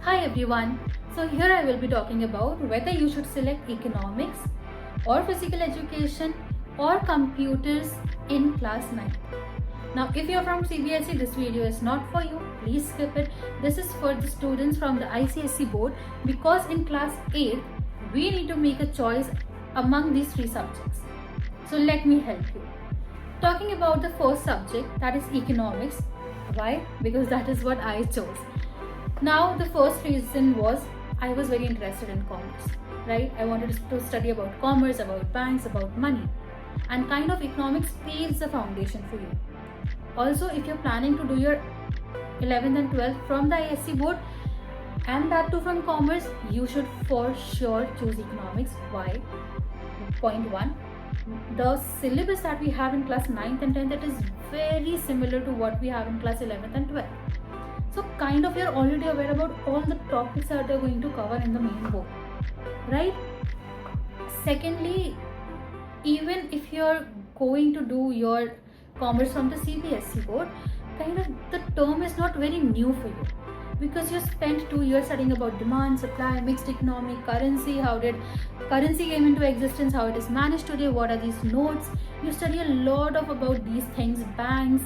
Hi everyone. So here I will be talking about whether you should select economics or physical education or computers in class 9. Now if you are from CBSE, this video is not for you. Please skip it. This is for the students from the ICSE board because in class 8 we need to make a choice among these three subjects. So let me help you. Talking about the first subject, that is economics. Why? Because that is what I chose. Now the first reason was I was very interested in commerce, right? I wanted to study about commerce, about banks, about money, and kind of economics paves the foundation for you. Also, if you're planning to do your 11th and 12th from the ISC board and that too from commerce, you should for sure choose economics. Why? Point 1, the syllabus that we have in class 9th and 10th, it is very similar to what we have in class 11th and 12th. So kind of you're already aware about all the topics that they're going to cover in the main book, right? Secondly, even if you're going to do your commerce from the CBSE board, kind of the term is not very new for you because you spent 2 years studying about demand, supply, mixed economy, currency, how did currency came into existence, how it is managed today, what are these notes. You study a lot about these things, banks,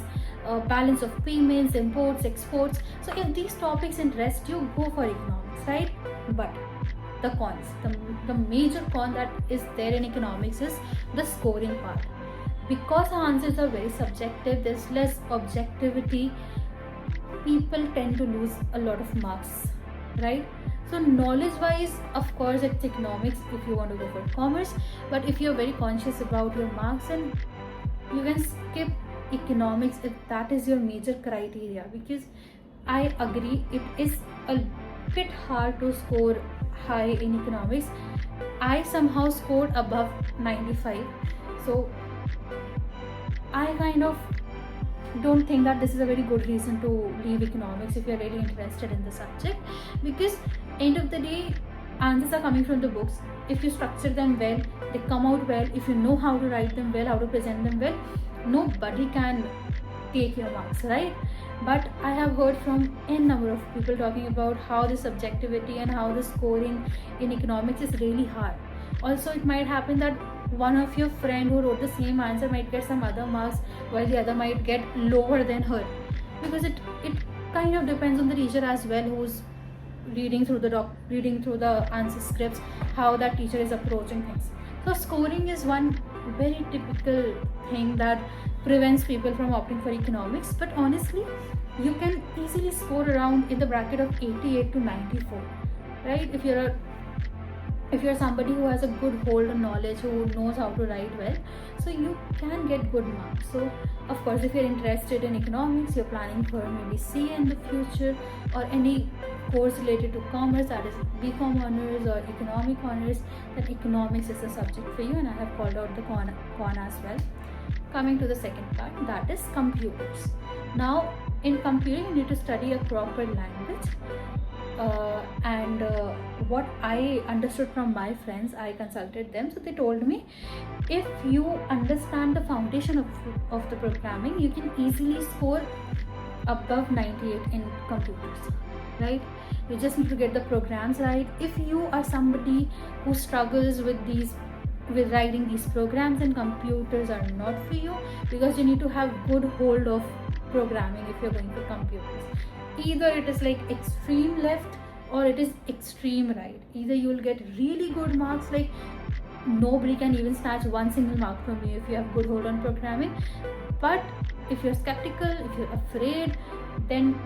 balance of payments, imports, exports. So if these topics interest you, go for economics, right? But the cons, the major con that is there in economics is the scoring part. Because the answers are very subjective, there's less objectivity, people tend to lose a lot of marks, right? So knowledge wise, of course it's economics if you want to go for commerce, but if you're very conscious about your marks, and you can skip economics if that is your major criteria, because I agree it is a bit hard to score high in economics. I somehow scored above 95, so I kind of don't think that this is a very good reason to leave economics if you're really interested in the subject, because end of the day answers are coming from the books. If you structure them well, they come out well. If you know how to write them well, how to present them well, nobody can take your marks, right? But I have heard from n number of people talking about how the subjectivity and how the scoring in economics is really hard. Also, it might happen that one of your friend who wrote the same answer might get some other marks while the other might get lower than her, because it kind of depends on the teacher as well, who's reading through the answer scripts, how that teacher is approaching things. So scoring is one very typical thing that prevents people from opting for economics. But honestly, you can easily score around in the bracket of 88 to 94, right? If you're somebody who has a good hold on knowledge, who knows how to write well, so you can get good marks. So of course, if you're interested in economics, you're planning for maybe CA in the future, or any course related to commerce, that is BCom honors or economic honors, then economics is a subject for you, and I have called out the con as well. Coming to the second part, that is computers. Now in computing, you need to study a proper language. What I understood from my friends, I consulted them, so they told me if you understand the foundation of the programming, you can easily score above 98 in computers, right? You just need to get the programs right. If you are somebody who struggles with writing these programs, and computers are not for you, because you need to have good hold of programming if you're going for computers. Either it is like extreme left or it is extreme right. Either you will get really good marks, like nobody can even snatch one single mark from you if you have good hold on programming. But if you're skeptical, if you're afraid, then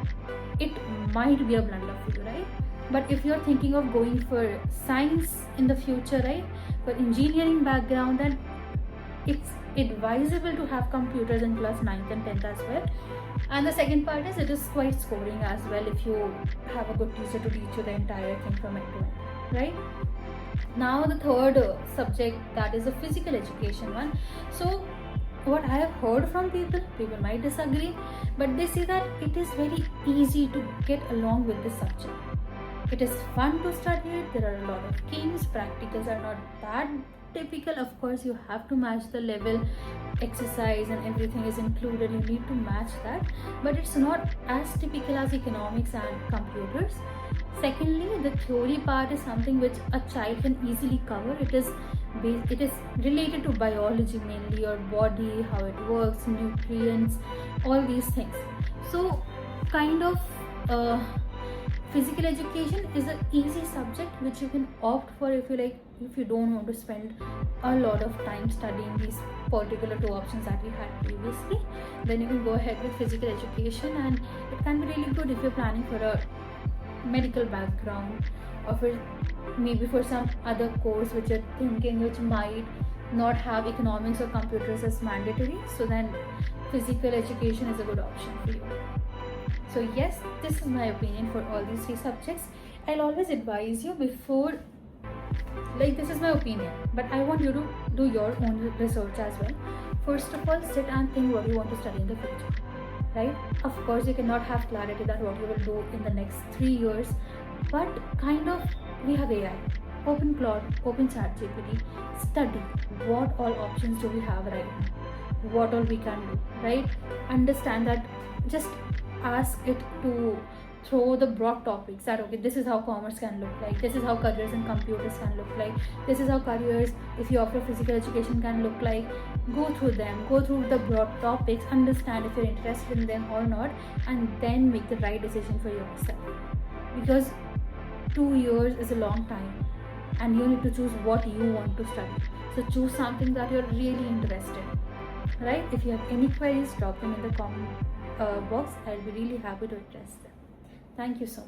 it might be a blunder for you, right? But if you're thinking of going for science in the future, right, for engineering background, then it's advisable to have computers in class 9th and 10th as well. And the second part is it is quite scoring as well if you have a good teacher to teach you the entire thing from end to end, right? Now the third subject, that is a physical education one. So what I have heard from people might disagree, but they say that it is very easy to get along with this subject. It is fun to study it. There are a lot of games. Practicals are not that typical. Of course, you have to match the level, exercise and everything is included. You need to match that, but it's not as typical as economics and computers. Secondly, the theory part is something which a child can easily cover. It is related to biology mainly, your body, how it works, nutrients, all these things. So kind of physical education is an easy subject which you can opt for if you don't want to spend a lot of time studying these particular two options that we had previously. Then you can go ahead with physical education, and it can be really good if you're planning for a medical background, or maybe for some other course which you're thinking which might not have economics or computers as mandatory. So then physical education is a good option for you. So yes, this is my opinion for all these three subjects. I'll always advise you before, this is my opinion, but I want you to do your own research as well. First of all, sit and think what you want to study in the future, right? Of course, you cannot have clarity that what you will do in the next 3 years, but kind of, we have AI, open Claude, open ChatGPT, study what all options do we have right now, what all we can do, right? Understand that, just ask it to throw the broad topics that okay, this is how commerce can look like, this is how careers in computers can look like, this is how careers if you offer physical education can look like. Go through them, go through the broad topics, understand if you're interested in them or not, and then make the right decision for yourself, because 2 years is a long time and you need to choose what you want to study. So choose something that you're really interested in, right? If you have any queries, drop them in the comment box. I'll be really happy to address them. Thank you so much.